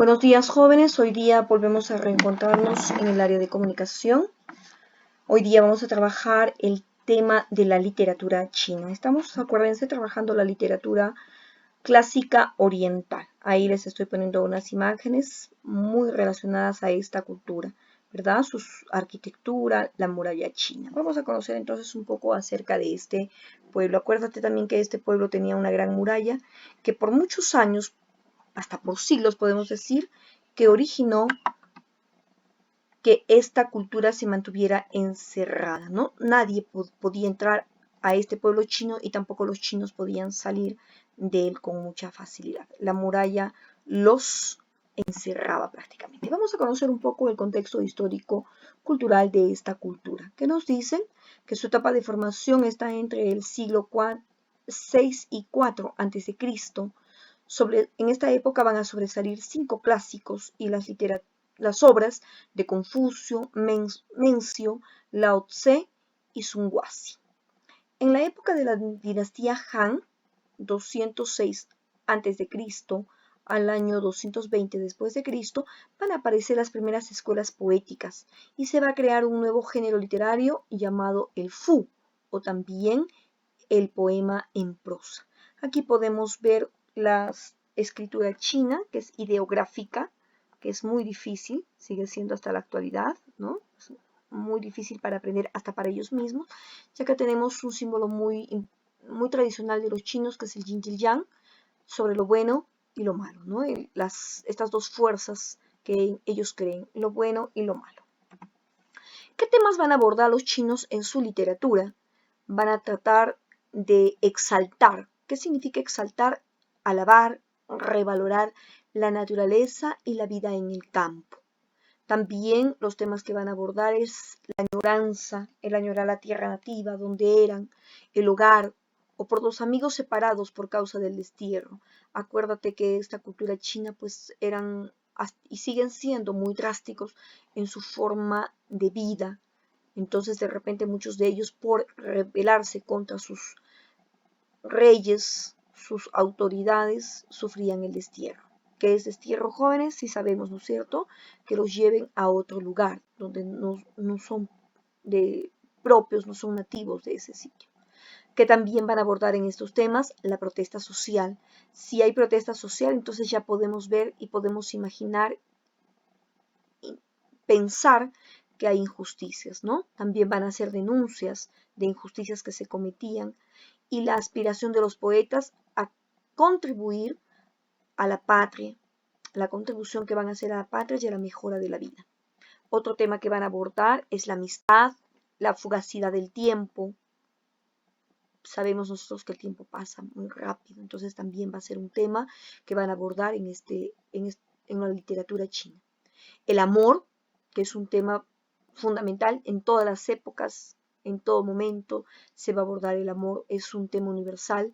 Buenos días, jóvenes. Hoy día volvemos a reencontrarnos en el área de comunicación. Hoy día vamos a trabajar el tema de la literatura china. Estamos, acuérdense, trabajando la literatura clásica oriental. Ahí les estoy poniendo unas imágenes muy relacionadas a esta cultura, ¿verdad? Su arquitectura, la muralla china. Vamos a conocer entonces un poco acerca de este pueblo. Acuérdate también que este pueblo tenía una gran muralla que por muchos años, hasta por siglos podemos decir, que originó que esta cultura se mantuviera encerrada, ¿no? Nadie podía entrar a este pueblo chino y tampoco los chinos podían salir de él con mucha facilidad. La muralla los encerraba prácticamente. Vamos a conocer un poco el contexto histórico cultural de esta cultura, que nos dicen que su etapa de formación está entre el siglo 6 y 4 a.C. En esta época van a sobresalir 5 clásicos y las obras de Confucio, Mencio, Lao Tse y Sun Guozi. En la época de la dinastía Han, 206 a.C. al año 220 después de Cristo, van a aparecer las primeras escuelas poéticas y se va a crear un nuevo género literario llamado el Fu, o también el poema en prosa. Aquí podemos ver la escritura china, que es ideográfica, que es muy difícil, sigue siendo hasta la actualidad, ¿no? Es muy difícil para aprender hasta para ellos mismos, ya que tenemos un símbolo muy tradicional de los chinos, que es el yin y el yang, sobre lo bueno y lo malo, ¿no? Estas dos fuerzas que ellos creen, lo bueno y lo malo. ¿Qué temas van a abordar los chinos en su literatura? Van a tratar de exaltar. ¿Qué significa exaltar? Alabar, revalorar la naturaleza y la vida en el campo. También los temas que van a abordar es la añoranza, el añorar la tierra nativa, donde eran, el hogar, o por los amigos separados por causa del destierro. Acuérdate que esta cultura china pues eran y siguen siendo muy drásticos en su forma de vida. Entonces de repente muchos de ellos, por rebelarse contra sus reyes, sus autoridades, sufrían el destierro. ¿Qué es destierro, jóvenes? Si sabemos, ¿no es cierto? Que los lleven a otro lugar donde no son propios, no son nativos de ese sitio. Que también van a abordar en estos temas la protesta social. Si hay protesta social, entonces ya podemos ver y podemos imaginar y pensar que hay injusticias, ¿no? También van a hacer denuncias de injusticias que se cometían y la aspiración de los poetas a contribuir a la patria, la contribución que van a hacer a la patria y a la mejora de la vida. Otro tema que van a abordar es la amistad, la fugacidad del tiempo. Sabemos nosotros que el tiempo pasa muy rápido, entonces también va a ser un tema que van a abordar en la literatura china. El amor, que es un tema fundamental en todas las épocas, en todo momento se va a abordar el amor, es un tema universal.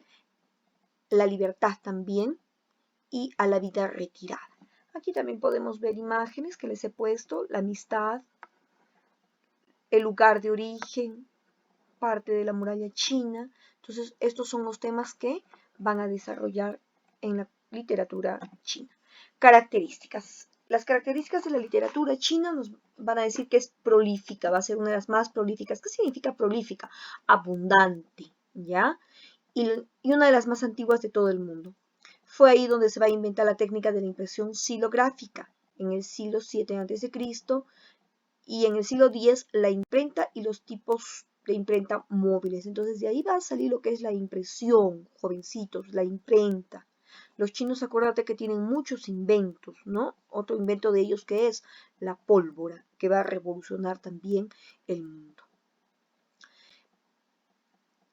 La libertad también y a la vida retirada. Aquí también podemos ver imágenes que les he puesto, la amistad, el lugar de origen, parte de la muralla china. Entonces estos son los temas que van a desarrollar en la literatura china. Características. Las características de la literatura china nos van a decir que es prolífica, va a ser una de las más prolíficas. ¿Qué significa prolífica? Abundante, ¿ya? Y una de las más antiguas de todo el mundo. Fue ahí donde se va a inventar la técnica de la impresión xilográfica, en el siglo 7 a.C., y en el siglo 10 la imprenta y los tipos de imprenta móviles. Entonces de ahí va a salir lo que es la impresión, jovencitos, la imprenta. Los chinos, acuérdate que tienen muchos inventos, ¿no? Otro invento de ellos que es la pólvora, que va a revolucionar también el mundo.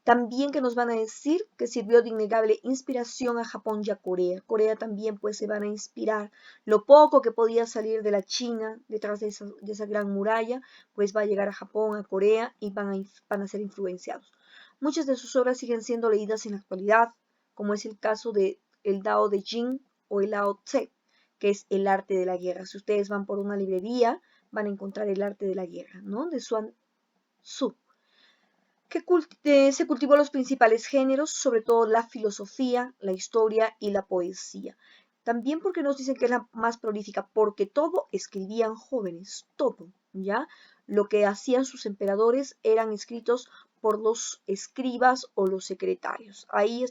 También que nos van a decir que sirvió de innegable inspiración a Japón y a Corea. Corea también pues se van a inspirar. Lo poco que podía salir de la China detrás de esa gran muralla, pues va a llegar a Japón, a Corea y van a ser influenciados. Muchas de sus obras siguen siendo leídas en la actualidad, como es el caso de el Dao de Jing o el Lao Tse, que es el arte de la guerra. Si ustedes van por una librería, van a encontrar el arte de la guerra, ¿no? De Sun Tzu. Se cultivó los principales géneros, sobre todo la filosofía, la historia y la poesía. También porque nos dicen que es la más prolífica, porque todo escribían jóvenes, todo, ¿ya? Lo que hacían sus emperadores eran escritos por los escribas o los secretarios. Ahí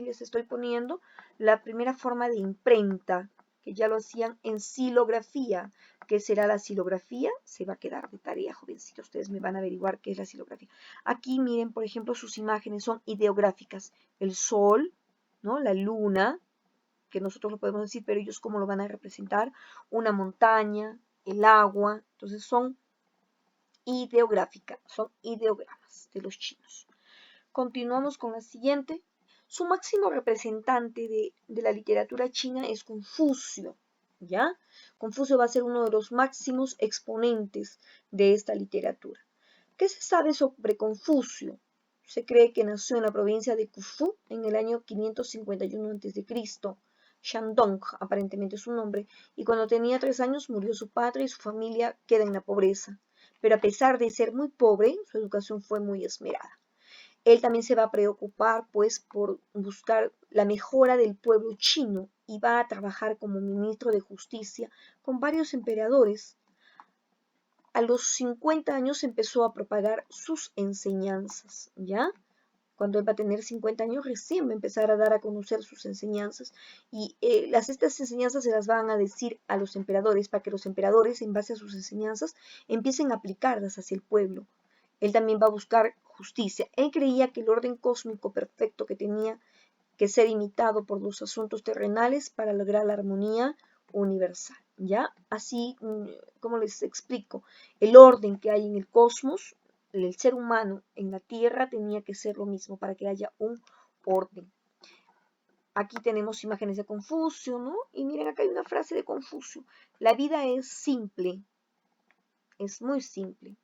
les estoy poniendo la primera forma de imprenta, que ya lo hacían en silografía. ¿Qué será la silografía? Se va a quedar de tarea, jovencitos. Ustedes me van a averiguar qué es la silografía. Aquí miren, por ejemplo, sus imágenes son ideográficas. El sol, ¿no? La luna, que nosotros lo podemos decir, pero ellos cómo lo van a representar, una montaña, el agua, entonces son ideográficas, son ideogramas de los chinos. Continuamos con la siguiente. Su máximo representante de la literatura china es Confucio, ¿ya? Confucio va a ser uno de los máximos exponentes de esta literatura. ¿Qué se sabe sobre Confucio? Se cree que nació en la provincia de Qufu en el año 551 a.C., Shandong aparentemente es su nombre, y cuando tenía 3 años murió su padre y su familia queda en la pobreza. Pero a pesar de ser muy pobre, su educación fue muy esmerada. Él también se va a preocupar, pues, por buscar la mejora del pueblo chino y va a trabajar como ministro de justicia con varios emperadores. A los 50 años empezó a propagar sus enseñanzas, ¿ya? Cuando él va a tener 50 años, recién va a empezar a dar a conocer sus enseñanzas. Y estas enseñanzas se las van a decir a los emperadores, para que los emperadores, en base a sus enseñanzas, empiecen a aplicarlas hacia el pueblo. Él también va a buscar justicia. Él creía que el orden cósmico perfecto que tenía que ser imitado por los asuntos terrenales para lograr la armonía universal, ¿ya? Así, como les explico, el orden que hay en el cosmos, el ser humano en la Tierra tenía que ser lo mismo para que haya un orden. Aquí tenemos imágenes de Confucio, ¿no? Y miren, acá hay una frase de Confucio. La vida es simple, es muy simple,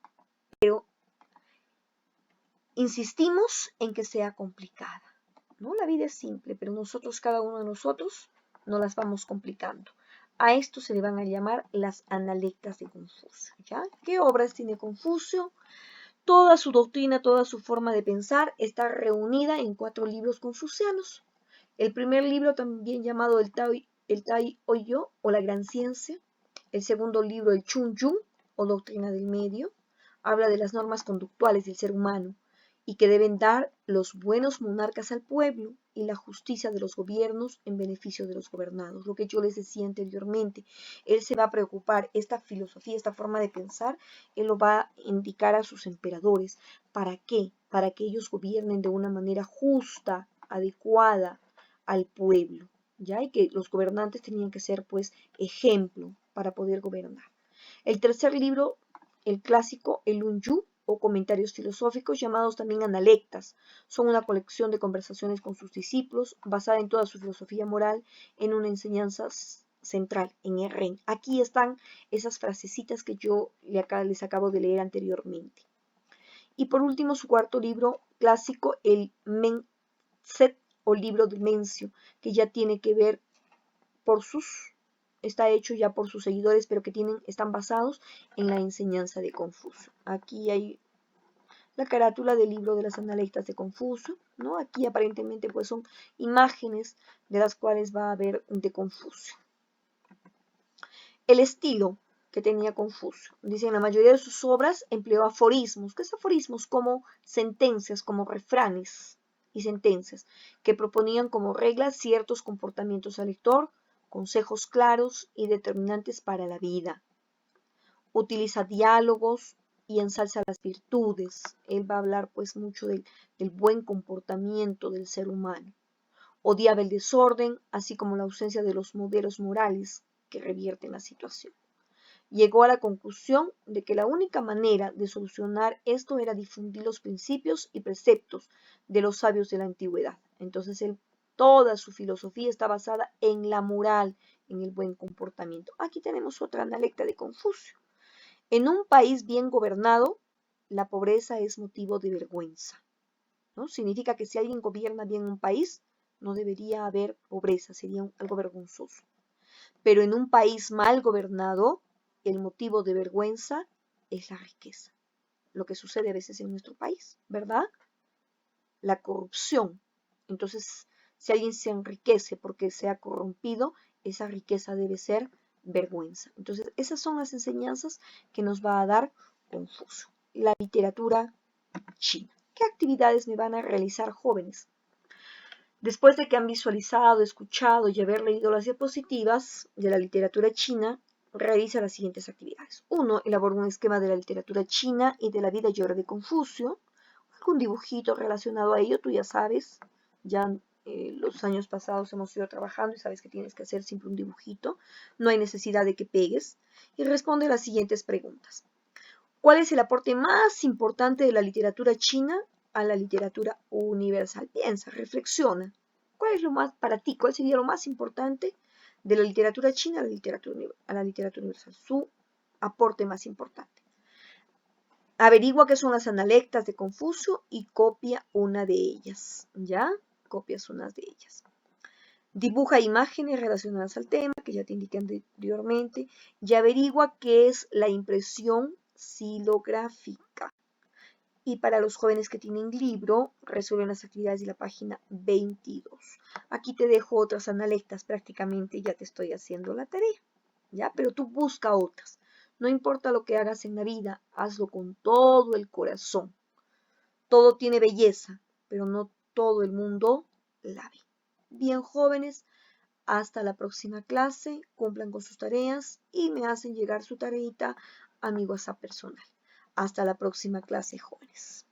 pero insistimos en que sea complicada, ¿no? La vida es simple, pero nosotros, cada uno de nosotros, nos las vamos complicando. A esto se le van a llamar las analectas de Confucio, ¿ya? ¿Qué obras tiene Confucio? Toda su doctrina, toda su forma de pensar está reunida en 4 libros confucianos. El primer libro, también llamado el Tai Oyo o la Gran Ciencia. El segundo libro, el Chun Yun o Doctrina del Medio, habla de las normas conductuales del ser humano y que deben dar los buenos monarcas al pueblo y la justicia de los gobiernos en beneficio de los gobernados. Lo que yo les decía anteriormente, él se va a preocupar, esta filosofía, esta forma de pensar, él lo va a indicar a sus emperadores. ¿Para qué? Para que ellos gobiernen de una manera justa, adecuada al pueblo, ¿ya? Y que los gobernantes tenían que ser, pues, ejemplo para poder gobernar. El tercer libro, el clásico, el Lunyu, o comentarios filosóficos, llamados también analectas. Son una colección de conversaciones con sus discípulos, basada en toda su filosofía moral, en una enseñanza central, en el Ren. Aquí están esas frasecitas que yo les acabo de leer anteriormente. Y por último, su cuarto libro clásico, el Mencet, o libro de Mencio, que ya tiene que ver está hecho ya por sus seguidores, pero que están basados en la enseñanza de Confucio. Aquí hay la carátula del libro de las analectas de Confucio, ¿no? Aquí aparentemente pues son imágenes de las cuales va a haber de Confucio. El estilo que tenía Confucio. Dice, en la mayoría de sus obras empleó aforismos. ¿Qué es aforismos? Como sentencias, como refranes y sentencias, que proponían como reglas ciertos comportamientos al lector, consejos claros y determinantes para la vida. Utiliza diálogos y ensalza las virtudes. Él va a hablar pues mucho del buen comportamiento del ser humano. Odiaba el desorden, así como la ausencia de los modelos morales que revierten la situación. Llegó a la conclusión de que la única manera de solucionar esto era difundir los principios y preceptos de los sabios de la antigüedad. Entonces, toda su filosofía está basada en la moral, en el buen comportamiento. Aquí tenemos otra analecta de Confucio. En un país bien gobernado, la pobreza es motivo de vergüenza, ¿no? Significa que si alguien gobierna bien un país, no debería haber pobreza, sería algo vergonzoso. Pero en un país mal gobernado, el motivo de vergüenza es la riqueza. Lo que sucede a veces en nuestro país, ¿verdad? La corrupción. Entonces, Si alguien se enriquece porque se ha corrompido, esa riqueza debe ser vergüenza. Entonces, esas son las enseñanzas que nos va a dar Confucio. La literatura china. ¿Qué actividades me van a realizar jóvenes? Después de que han visualizado, escuchado y haber leído las diapositivas de la literatura china, realiza las siguientes actividades. 1. Elabora un esquema de la literatura china y de la vida y obra de Confucio. Algún dibujito relacionado a ello, tú ya sabes, ya los años pasados hemos ido trabajando y sabes que tienes que hacer siempre un dibujito. No hay necesidad de que pegues. Y responde a las siguientes preguntas. ¿Cuál es el aporte más importante de la literatura china a la literatura universal? Piensa, reflexiona. ¿Cuál es lo más para ti? ¿Cuál sería lo más importante de la literatura china a la literatura universal? Su aporte más importante. Averigua qué son las analectas de Confucio y copia una de ellas. ¿Ya? Copias unas de ellas. Dibuja imágenes relacionadas al tema, que ya te indiqué anteriormente, y averigua qué es la impresión xilográfica. Y para los jóvenes que tienen libro, resuelven las actividades de la página 22. Aquí te dejo otras analectas, prácticamente ya te estoy haciendo la tarea, ¿ya? Pero tú busca otras. No importa lo que hagas en la vida, hazlo con todo el corazón. Todo tiene belleza, pero no todo el mundo la ve. Bien, jóvenes, hasta la próxima clase, cumplan con sus tareas y me hacen llegar su tareita a mi WhatsApp personal. Hasta la próxima clase, jóvenes.